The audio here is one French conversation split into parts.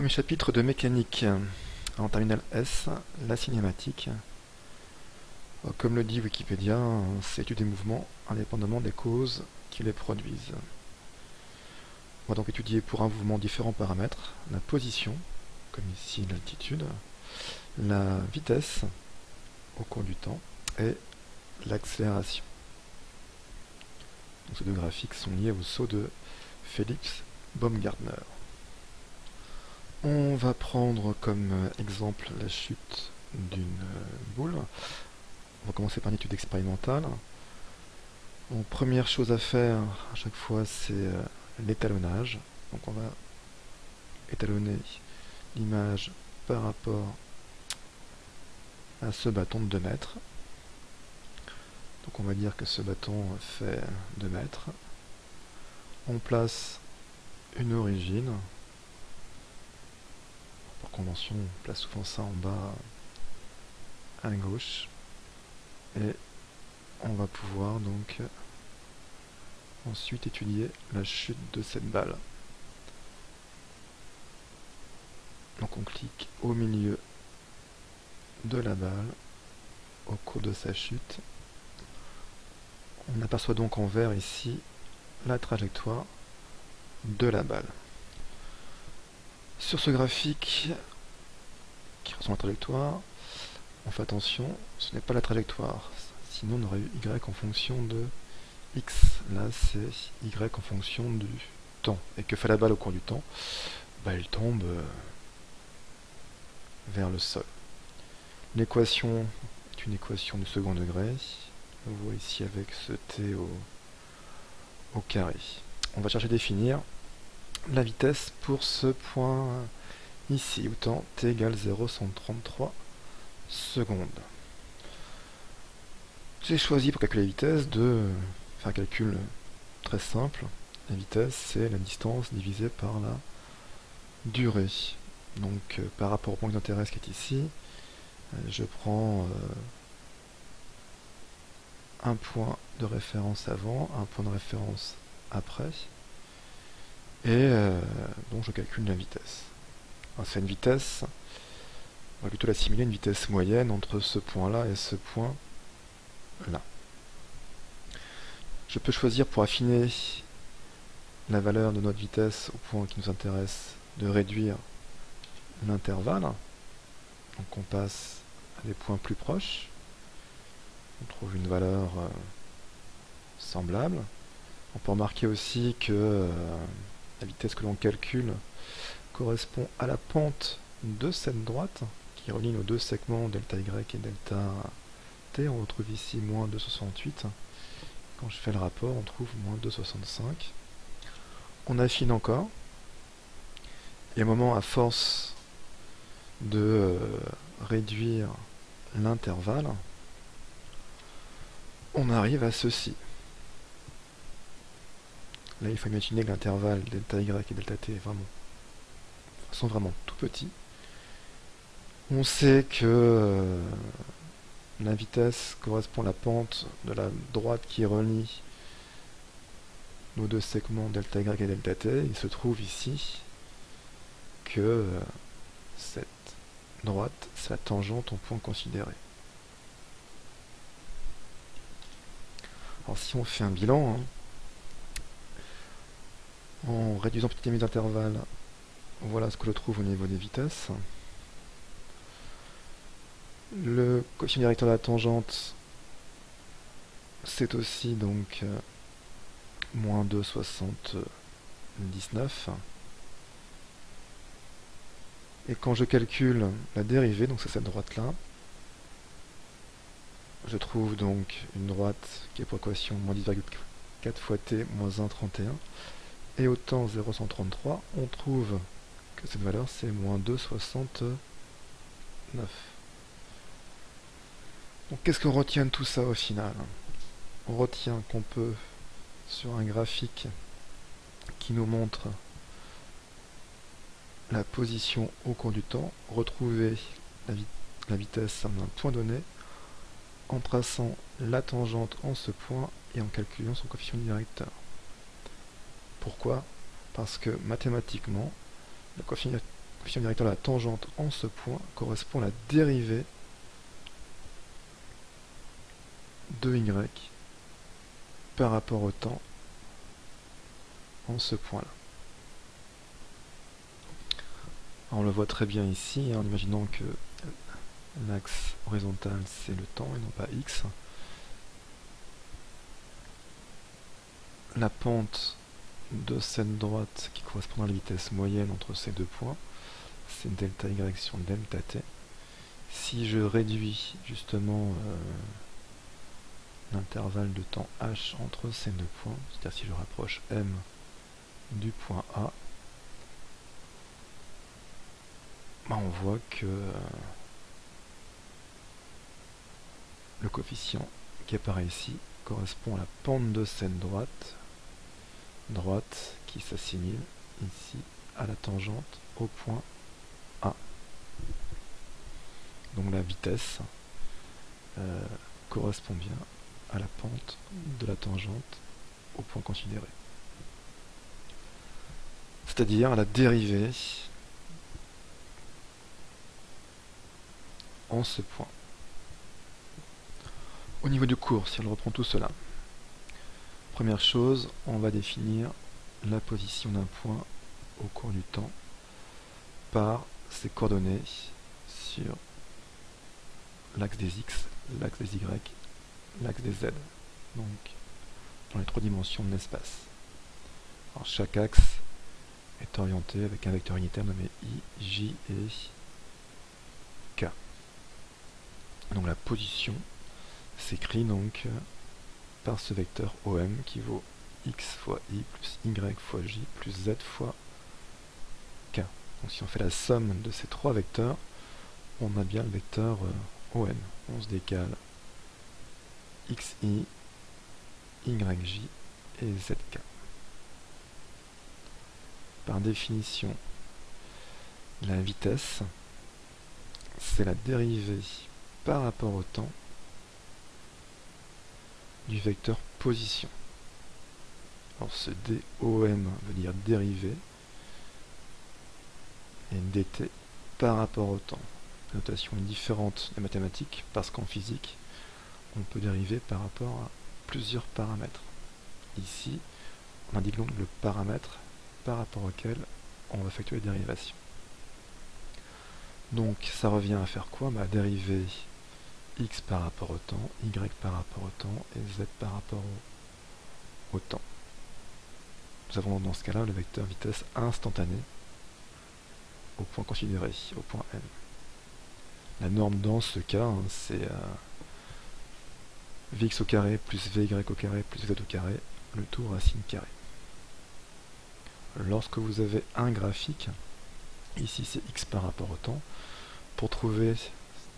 Premier chapitre de mécanique en terminale S, la cinématique. Comme le dit Wikipédia, c'est étudier des mouvements indépendamment des causes qui les produisent. On va donc étudier pour un mouvement différents paramètres, la position, comme ici l'altitude, la vitesse au cours du temps et l'accélération. Donc ces deux graphiques sont liés au saut de Felix Baumgartner. On va prendre comme exemple la chute d'une boule. On va commencer par une étude expérimentale. Donc, première chose à faire à chaque fois, c'est l'étalonnage. Donc on va étalonner l'image par rapport à ce bâton de 2 mètres. Donc on va dire que ce bâton fait 2 mètres. On place une origine. Par convention, on place souvent ça en bas à gauche. Et on va pouvoir donc ensuite étudier la chute de cette balle. Donc on clique au milieu de la balle au cours de sa chute. On aperçoit donc en vert ici la trajectoire de la balle. Sur ce graphique qui ressemble à la trajectoire, on fait attention, ce n'est pas la trajectoire, sinon on aurait eu y en fonction de x. Là c'est y en fonction du temps. Et que fait la balle au cours du temps? Elle tombe vers le sol. L'équation est une équation du second degré. On voit ici avec ce t au carré. On va chercher à définir la vitesse pour ce point ici, où temps t égale 0,133 secondes. J'ai choisi pour calculer la vitesse de faire un calcul très simple. La vitesse, c'est la distance divisée par la durée. Donc par rapport au point d'intérêt qui est ici, je prends un point de référence avant, un point de référence après, et donc je calcule la vitesse. C'est une vitesse, on va plutôt l'assimiler à une vitesse moyenne entre ce point-là et ce point-là. Je peux choisir pour affiner la valeur de notre vitesse au point qui nous intéresse de réduire l'intervalle. Donc on passe à des points plus proches. On trouve une valeur semblable. On peut remarquer aussi que la vitesse que l'on calcule correspond à la pente de cette droite qui relie nos deux segments delta y et delta t. On retrouve ici moins 2,68. Quand je fais le rapport, on trouve moins 2,65. On affine encore. Et au moment, à force de réduire l'intervalle, on arrive à ceci. Là, il faut imaginer que l'intervalle delta y et delta t sont vraiment tout petits. On sait que la vitesse correspond à la pente de la droite qui relie nos deux segments delta y et delta t. Il se trouve ici que cette droite, c'est la tangente au point considéré. Alors si on fait un bilan, en réduisant petit limite d'intervalle, voilà ce que je trouve au niveau des vitesses. Le coefficient directeur de la tangente, c'est aussi donc moins 2,79. Et quand je calcule la dérivée, donc c'est cette droite-là, je trouve donc une droite qui a pour équation moins 10,4 fois t moins 1,31. Et au temps 0,133, on trouve que cette valeur c'est moins 2,69. Donc qu'est-ce qu'on retient de tout ça au final? On retient qu'on peut, sur un graphique qui nous montre la position au cours du temps, retrouver la vitesse à un point donné en traçant la tangente en ce point et en calculant son coefficient directeur. Pourquoi? Parce que mathématiquement, le coefficient coefficient directeur de la tangente en ce point correspond à la dérivée de y par rapport au temps en ce point-là. On le voit très bien ici, en imaginant que l'axe horizontal c'est le temps et non pas x. La pente de cette droite qui correspond à la vitesse moyenne entre ces deux points, c'est delta y sur delta t. Si je réduis justement l'intervalle de temps h entre ces deux points, c'est-à-dire si je rapproche m du point A, on voit que le coefficient qui apparaît ici correspond à la pente de cette droite qui s'assimile ici à la tangente au point A. Donc la vitesse correspond bien à la pente de la tangente au point considéré. C'est-à-dire la dérivée en ce point. Au niveau du cours, si on reprend tout cela, première chose, on va définir la position d'un point au cours du temps par ses coordonnées sur l'axe des x, l'axe des y, l'axe des z, donc dans les 3 dimensions de l'espace. Alors chaque axe est orienté avec un vecteur unitaire nommé i, j et k. Donc la position s'écrit donc par ce vecteur OM qui vaut x fois i plus y fois j plus z fois k. Donc si on fait la somme de ces 3 vecteurs, on a bien le vecteur OM. On se décale xi, yj et zk. Par définition, la vitesse, c'est la dérivée par rapport au temps du vecteur position. Alors ce DOM veut dire dérivée et dt par rapport au temps. La notation est différente des mathématiques parce qu'en physique, on peut dériver par rapport à plusieurs paramètres. Ici, on indique donc le paramètre par rapport auquel on va effectuer les dérivations. Donc ça revient à faire quoi? Dériver x par rapport au temps, y par rapport au temps et z par rapport au temps. Nous avons dans ce cas-là le vecteur vitesse instantanée au point considéré, au point M. La norme dans ce cas, c'est Vx au carré plus Vy au carré plus Z au carré, le tout racine carrée. Lorsque vous avez un graphique, ici c'est x par rapport au temps, pour trouver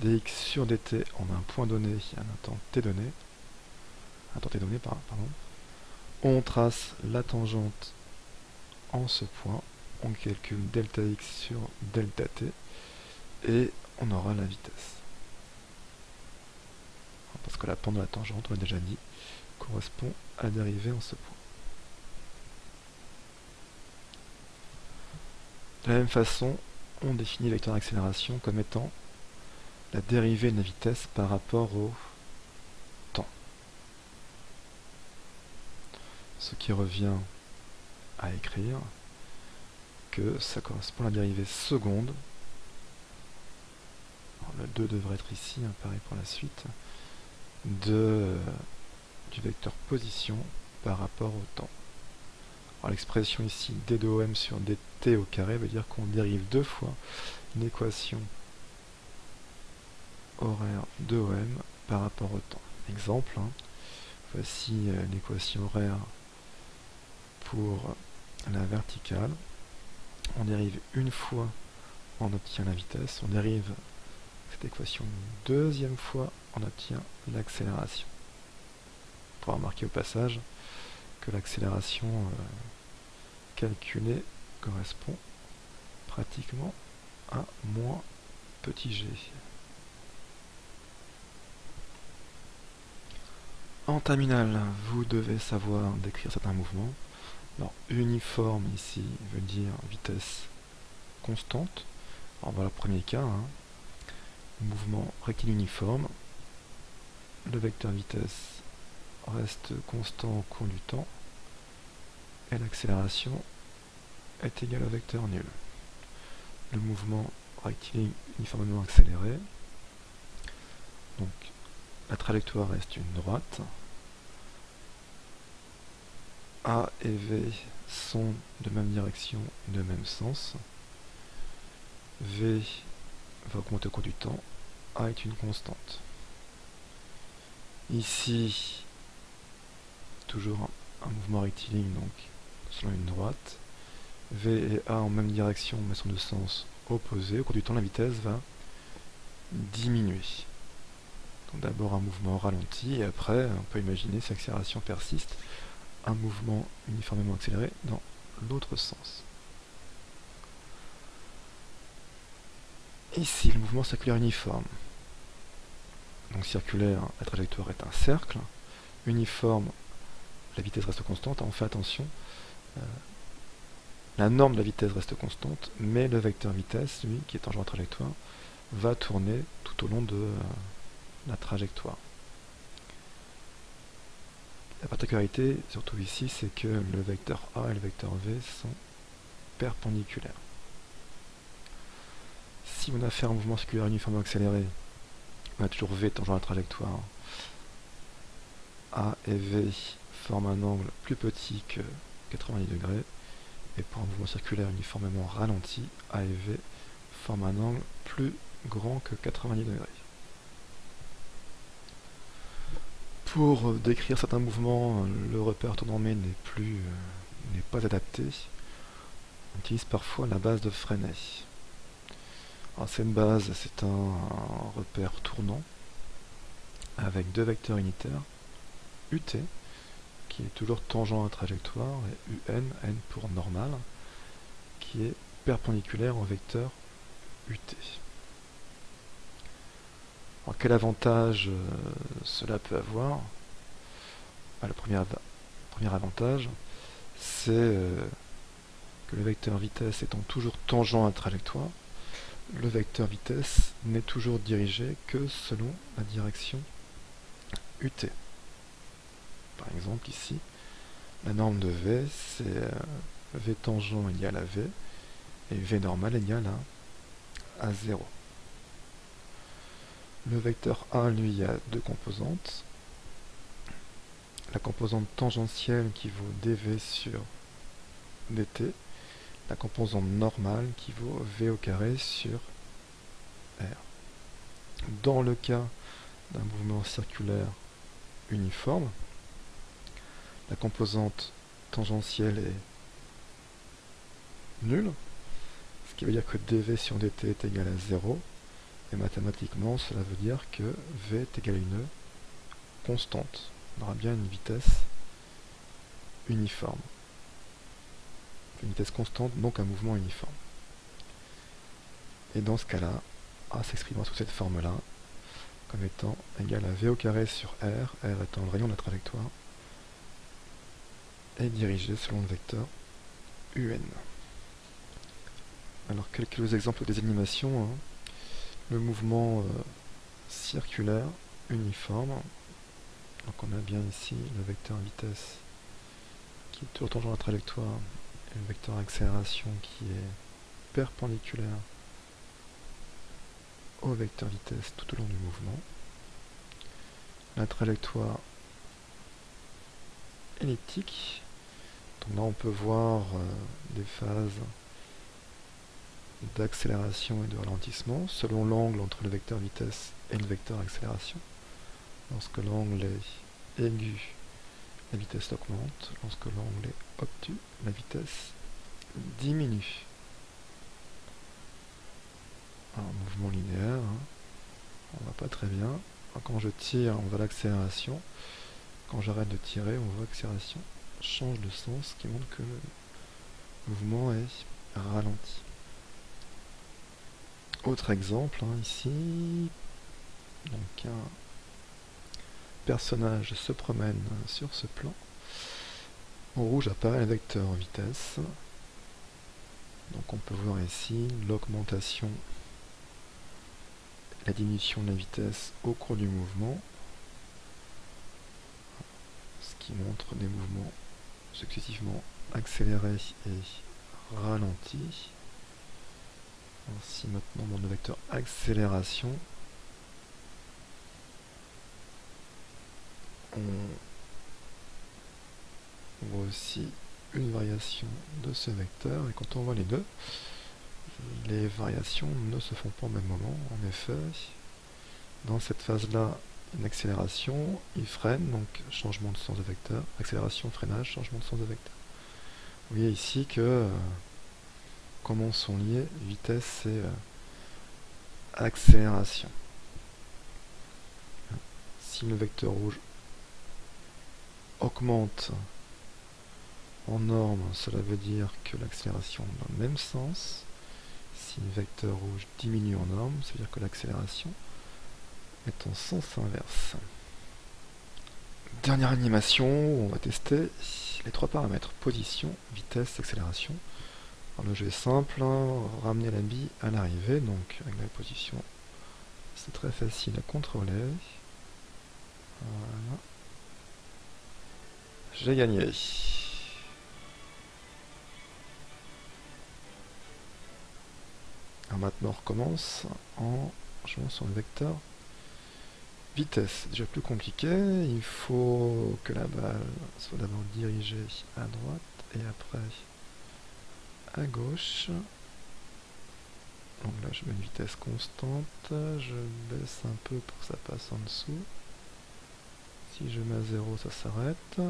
dx sur dt en un point donné à un temps t donné, on trace la tangente en ce point, on calcule delta x sur delta t, et on aura la vitesse. Parce que la pente de la tangente, on l'a déjà dit, correspond à la dérivée en ce point. De la même façon, on définit le vecteur d'accélération comme étant la dérivée de la vitesse par rapport au temps. Ce qui revient à écrire que ça correspond à la dérivée seconde. Alors, le 2 devrait être ici, pareil pour la suite, du vecteur position par rapport au temps. Alors l'expression ici d de OM sur dt au carré veut dire qu'on dérive deux fois une équation horaire de OM par rapport au temps. Exemple, voici l'équation horaire pour la verticale. On dérive une fois, on obtient la vitesse. On dérive cette équation une deuxième fois, on obtient l'accélération. On pourra remarquer au passage que l'accélération calculée correspond pratiquement à moins petit g. En terminale, vous devez savoir décrire certains mouvements. Alors, uniforme ici veut dire vitesse constante. Alors voilà le premier cas, hein. Mouvement rectiligne uniforme, le vecteur vitesse reste constant au cours du temps, et l'accélération est égale au vecteur nul. Le mouvement rectiligne uniformément accéléré, donc la trajectoire reste une droite, A et V sont de même direction et de même sens, V va augmenter au cours du temps, A est une constante. Ici, toujours un mouvement rectiligne, donc selon une droite, V et A en même direction mais sont de sens opposé. Au cours du temps, la vitesse va diminuer. Donc d'abord un mouvement ralenti, et après, on peut imaginer, si l'accélération persiste, un mouvement uniformément accéléré dans l'autre sens. Ici, le mouvement circulaire uniforme. Donc circulaire, la trajectoire est un cercle. Uniforme, la vitesse reste constante. On fait attention, la norme de la vitesse reste constante, mais le vecteur vitesse, lui, qui est tangent à la trajectoire, va tourner tout au long de la trajectoire. La particularité, surtout ici, c'est que le vecteur A et le vecteur V sont perpendiculaires. Si on a fait un mouvement circulaire uniformément accéléré, on a toujours V tangent à la trajectoire. A et V forment un angle plus petit que 90 degrés, et pour un mouvement circulaire uniformément ralenti, A et V forment un angle plus grand que 90 degrés. Pour décrire certains mouvements, le repère tournant-mé n'est pas adapté. On utilise parfois la base de Freinet. Alors cette base, c'est un repère tournant avec deux vecteurs unitaires, UT, qui est toujours tangent à la trajectoire, et UN, N pour normal, qui est perpendiculaire au vecteur UT. Alors quel avantage cela peut avoir? Le premier avantage, c'est que le vecteur vitesse étant toujours tangent à la trajectoire, le vecteur vitesse n'est toujours dirigé que selon la direction UT. Par exemple ici, la norme de V, c'est V tangent égale à V, et V normal égale à 0. Le vecteur A, lui, a deux composantes. La composante tangentielle qui vaut dv sur dt, la composante normale qui vaut v au carré sur r. Dans le cas d'un mouvement circulaire uniforme, la composante tangentielle est nulle, ce qui veut dire que dv sur dt est égal à 0, et mathématiquement cela veut dire que v est égal à une constante. On aura bien une vitesse uniforme. Une vitesse constante, donc un mouvement uniforme. Et dans ce cas-là, A s'exprimera sous cette forme-là, comme étant égal à v au carré sur r, r étant le rayon de la trajectoire, et dirigé selon le vecteur un. Alors quelques exemples des animations. Le mouvement circulaire uniforme. Donc on a bien ici le vecteur vitesse qui est toujours tangent à la trajectoire, et le vecteur accélération qui est perpendiculaire au vecteur vitesse tout au long du mouvement. La trajectoire elliptique. Donc là on peut voir des phases d'accélération et de ralentissement selon l'angle entre le vecteur vitesse et le vecteur accélération. Lorsque l'angle est aigu, la vitesse augmente. Lorsque l'angle est obtus, la vitesse diminue. Un mouvement linéaire, on va pas très bien. Quand je tire, on voit l'accélération. Quand j'arrête de tirer, on voit que l'accélération change de sens, ce qui montre que le mouvement est ralenti. Autre exemple, ici, donc un personnage se promène sur ce plan. En rouge apparaît le vecteur vitesse. Donc on peut voir ici l'augmentation, la diminution de la vitesse au cours du mouvement, ce qui montre des mouvements successivement accélérés et ralentis. Ainsi maintenant dans le vecteur accélération, on voit aussi une variation de ce vecteur, et quand on voit les deux, les variations ne se font pas au même moment. En effet, dans cette phase-là, une accélération, il freine, donc changement de sens de vecteur, accélération, freinage, changement de sens de vecteur. Vous voyez ici que comment sont liés vitesse et accélération. Si le vecteur rouge augmente en norme, cela veut dire que l'accélération est dans le même sens. Si le vecteur rouge diminue en norme, ça veut dire que l'accélération est en sens inverse. Dernière animation, on va tester les trois paramètres, position, vitesse, accélération. Alors le jeu est simple, hein, ramener la bille à l'arrivée, donc avec la position, c'est très facile à contrôler. Voilà. J'ai gagné. Alors maintenant on recommence en jouant sur le vecteur vitesse. C'est déjà plus compliqué, il faut que la balle soit d'abord dirigée à droite et après à gauche. Donc là je mets une vitesse constante, je baisse un peu pour que ça passe en dessous. Si je mets à 0, ça s'arrête. Et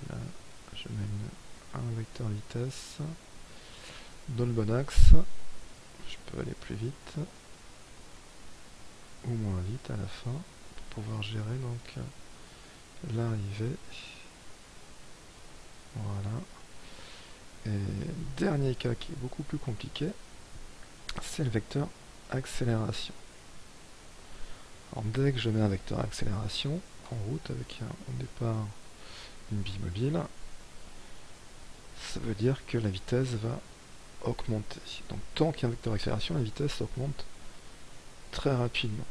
là je mets un vecteur vitesse dans le bon axe. Je peux aller plus vite ou moins vite à la fin pour pouvoir gérer donc l'arrivée. Voilà. Et dernier cas qui est beaucoup plus compliqué, c'est le vecteur accélération. Alors dès que je mets un vecteur accélération en route avec au départ une bille mobile, ça veut dire que la vitesse va augmenter. Donc tant qu'il y a un vecteur accélération, la vitesse augmente très rapidement.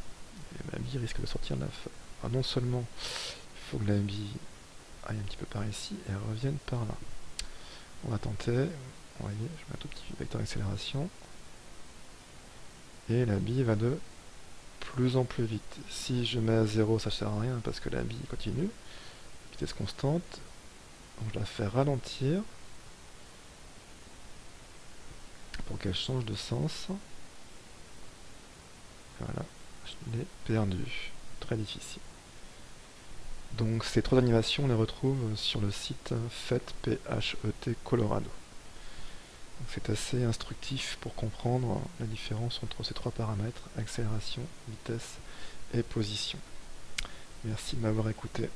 Et ma bille risque de sortir de la feuille. Alors non seulement il faut que la bille aille un petit peu par ici et revienne par là. On va tenter, vous voyez, je mets un tout petit vecteur d'accélération, et la bille va de plus en plus vite. Si je mets à 0, ça ne sert à rien parce que la bille continue, vitesse constante, donc je la fais ralentir pour qu'elle change de sens. Voilà, je l'ai perdue. Très difficile. Donc ces trois animations, on les retrouve sur le site PHET Colorado. C'est assez instructif pour comprendre la différence entre ces trois paramètres, accélération, vitesse et position. Merci de m'avoir écouté.